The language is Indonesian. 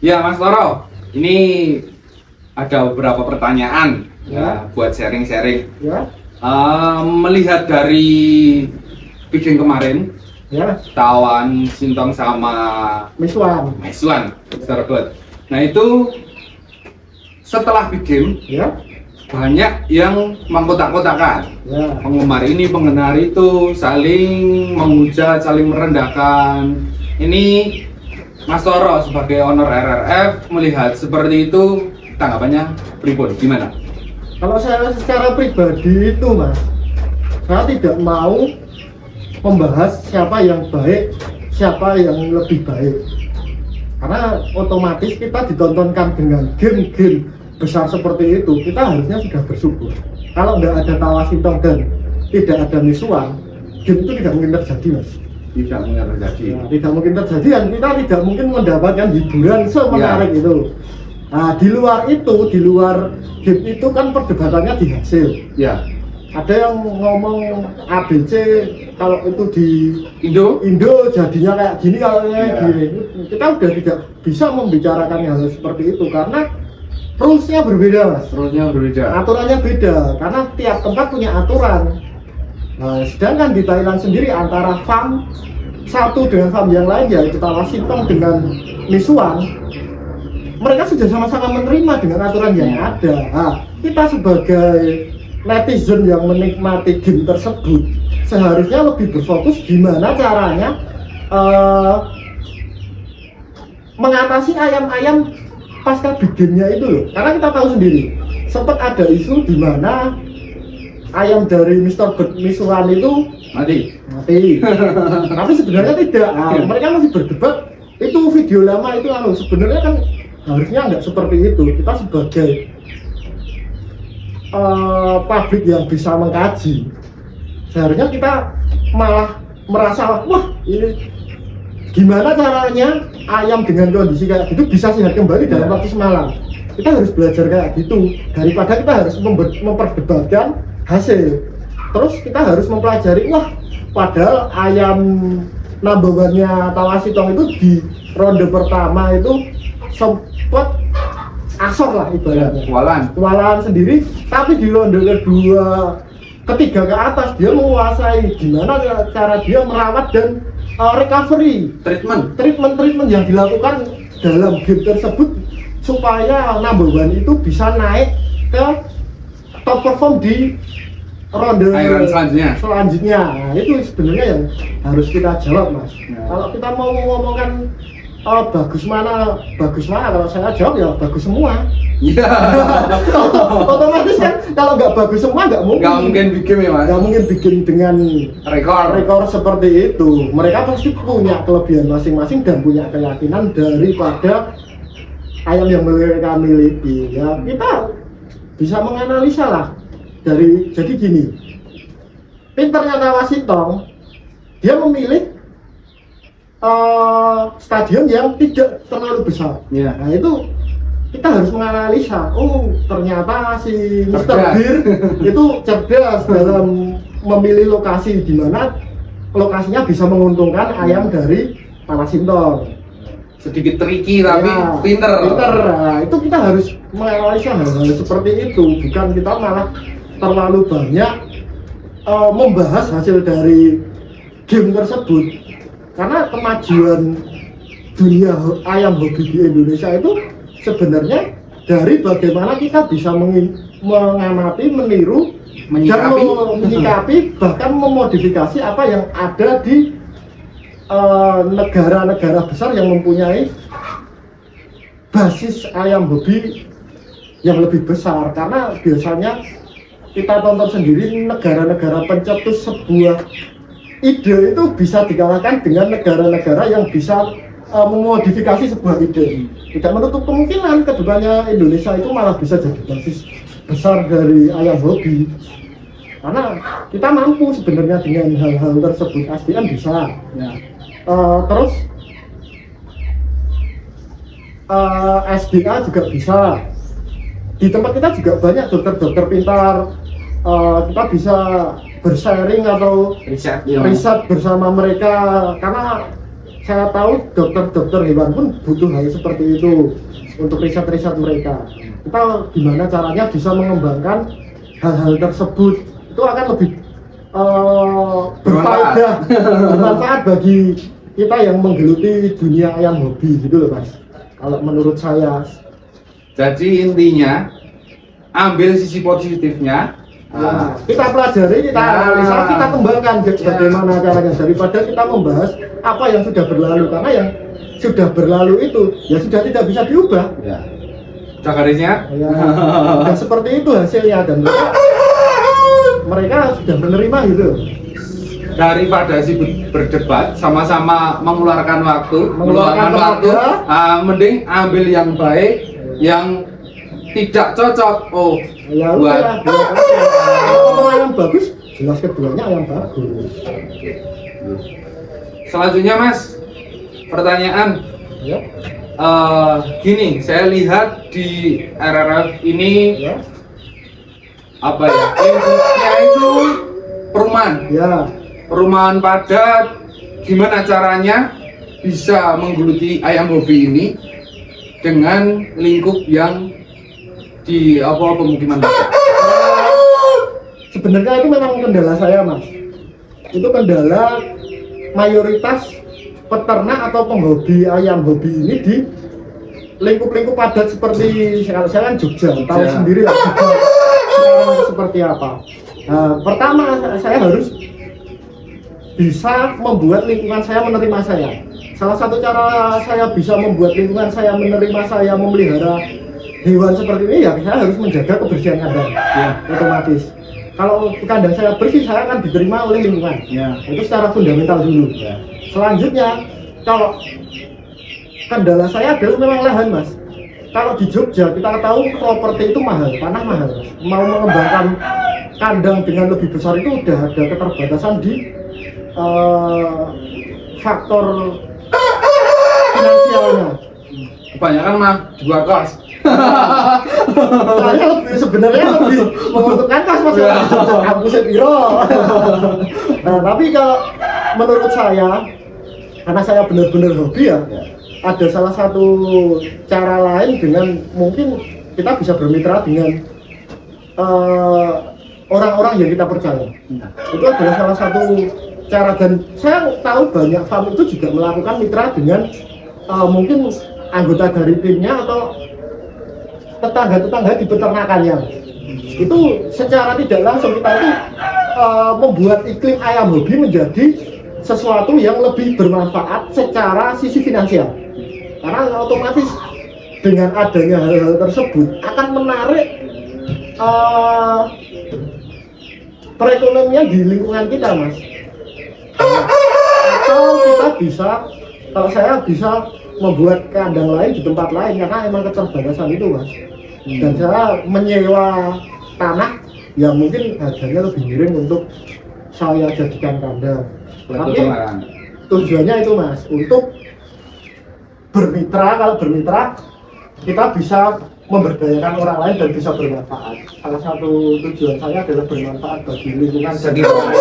Ya Mas Toro, ini ada beberapa pertanyaan ya buat sharing-sharing. Ya, Melihat dari bikin kemarin, ya, Tawan Sintong sama Miswan. Maiswan, Starbucks. Nah itu setelah bikin Ya, banyak yang mengkotak-kotakan. ya, Penggemar ini, penggemar itu saling menghujat, saling merendahkan. Ini Mas Toro sebagai owner RRF melihat seperti itu, tanggapannya pribadi gimana? kalau saya secara pribadi itu Mas, saya tidak mau membahas siapa yang baik, siapa yang lebih baik. Karena otomatis kita ditontonkan dengan game-game besar seperti itu, kita harusnya sudah bersyukur. Kalau nggak ada Tawa Sintong dan tidak ada Miswan, game itu tidak mungkin terjadi Mas. Tidak mungkin terjadi. Ya, tidak mungkin terjadi dan kita tidak mungkin mendapatkan hiburan semenarik itu. Nah, di luar game itu kan perdebatannya di hasil. Ya, Ada yang ngomong ABC kalau itu di Indo. jadinya kayak gini, kalau kayak Ya. gini. Kita udah tidak bisa membicarakan hal seperti itu karena rules-nya berbeda Mas. Terusnya berbeda. Aturannya beda karena tiap tempat punya aturan. Nah, sedangkan di Thailand sendiri antara farm satu dengan farm yang lain, yaitu Tawa Sintong dengan Miswan, mereka sudah sama-sama menerima dengan aturan yang ada. Nah, kita sebagai netizen yang menikmati game tersebut seharusnya lebih berfokus gimana caranya mengatasi ayam-ayam pasca bikinnya itu loh. Karena kita tahu sendiri sempat ada isu di mana ayam dari Mr. Bird Miswan itu Mati. tapi sebenarnya tidak. Nah, mereka masih berdebat itu video lama itu sebenarnya kan harusnya nggak seperti itu. Kita sebagai publik yang bisa mengkaji, seharusnya kita malah merasa wah ini gimana caranya ayam dengan kondisi kayak gitu bisa sehat kembali dalam waktu semalam. Kita harus belajar kayak gitu daripada kita harus memperdebatkan hasil. Terus kita harus mempelajari, wah padahal ayam number one-nya Tawa Sintong itu di ronde pertama itu sempat asor lah ibaratnya, kewalahan sendiri, tapi di ronde kedua ketiga ke atas dia menguasai gimana cara dia merawat dan recovery treatment yang dilakukan dalam game tersebut supaya number one itu bisa naik ke top perform di ronde selanjutnya. Nah, itu sebenarnya yang harus kita jawab Mas. Kalau kita mau ngomongkan bagus mana, kalau saya jawab ya bagus semua. Iya. Otomatis kan kalau nggak bagus semua nggak mungkin bikin ya Mas. Nggak mungkin bikin dengan rekor seperti itu. Mereka pasti punya kelebihan masing-masing dan punya keyakinan daripada ayam yang mereka miliki. Ya kita bisa menganalisa lah. Jadi gini, pinternya Tawa Sintong, dia memilih stadion yang tidak terlalu besar. Yeah. Nah itu kita harus menganalisa. Oh ternyata si Mr. Bir itu cerdas dalam memilih lokasi di mana lokasinya bisa menguntungkan ayam dari Tawa Sintong. Sedikit tricky tapi Ya, pinter. Nah, itu kita harus menganalisa hal-hal seperti itu, bukan kita malah terlalu banyak membahas hasil dari game tersebut. Karena kemajuan dunia ayam hobi di Indonesia itu sebenarnya dari bagaimana kita bisa mengamati, meniru, dan menyikapi bahkan memodifikasi apa yang ada di negara-negara besar yang mempunyai basis ayam hobi yang lebih besar. Karena biasanya kita tonton sendiri negara-negara pencetus sebuah ide itu bisa dikalahkan dengan negara-negara yang bisa memodifikasi sebuah ide. Tidak menutup kemungkinan kedepannya Indonesia itu malah bisa jadi basis besar dari ayam hobi. Karena kita mampu sebenarnya dengan hal-hal tersebut. SDM bisa. Ya. Terus SDA juga bisa. Di tempat kita juga banyak dokter-dokter pintar. Kita bisa bersharing atau riset bersama mereka, karena saya tahu dokter-dokter hewan pun butuh hal seperti itu untuk riset-riset mereka. Kita gimana caranya bisa mengembangkan hal-hal tersebut, itu akan lebih bermanfaat bagi kita yang menggeluti dunia ayam hobi gitu loh Mas. Kalau menurut saya. Jadi intinya ambil sisi positifnya. Ya, kita pelajari, kita analisa, kita kembangkan bagaimana caranya daripada kita membahas apa yang sudah berlalu, karena yang sudah berlalu itu ya sudah tidak bisa diubah. Ya. Garisnya? Ya, dan seperti itu hasilnya dan mereka sudah menerima gitu. Daripada sibuk berdebat, sama-sama mengeluarkan waktu, mending ambil yang baik, yang tidak cocok. Oh, ya buat kalau yang bagus, jelas keduanya yang bagus. Selanjutnya Mas, pertanyaan. Ya. Gini, saya lihat di RRF ini Ya. apa ya? Intinya itu perumahan. Ya. Perumahan padat. Gimana caranya bisa menggeluti ayam hobi ini dengan lingkup yang di pemukiman padat? Sebenarnya itu memang kendala saya Mas. Itu kendala mayoritas peternak atau penghobi ayam hobi ini di lingkup-lingkup padat seperti kalau saya kan Jogja, tahu sendiri lah Jogja sekarang seperti apa. Nah, pertama saya harus bisa membuat lingkungan saya menerima saya. Salah satu cara saya bisa membuat lingkungan saya menerima saya memelihara hewan seperti ini ya saya harus menjaga kebersihan kandang. Ya, otomatis. Kalau kandang saya bersih, saya akan diterima oleh lingkungan. Ya. Itu secara fundamental dulu. Ya. Selanjutnya, kalau kendala saya adalah memang lahan Mas. Kalau di Jogja kita tahu properti itu mahal, tanah mahal Mas. Mau mengembangkan kandang dengan lebih besar itu udah ada keterbatasan di faktor finansialnya. Kebanyakan mah juga kos. Saya sebenarnya lebih menguntungkan kas Mas ya. Kampusnya biro. Nah, tapi kalau menurut saya, karena saya benar-benar hobi ya, ada salah satu cara lain dengan mungkin kita bisa bermitra dengan orang-orang yang kita percaya. Itu adalah salah satu cara, dan saya tahu banyak farm itu juga melakukan mitra dengan mungkin anggota dari timnya atau tetangga-tetangga di peternakannya. Itu secara tidak langsung kita itu membuat iklim ayam hobi menjadi sesuatu yang lebih bermanfaat secara sisi finansial, karena otomatis dengan adanya hal-hal tersebut akan menarik perekonomian di lingkungan kita Mas. Atau kita bisa, kalau saya bisa membuat kandang lain di tempat lain karena emang keterbatasan itu Mas. Dan saya menyewa tanah yang mungkin harganya lebih miring untuk saya jadikan kandang. Tapi tujuannya itu Mas, untuk bermitra. Kalau bermitra kita bisa memberdayakan orang lain dan bisa bermanfaat. Salah satu tujuan saya adalah bermanfaat bagi lingkungan sekitar.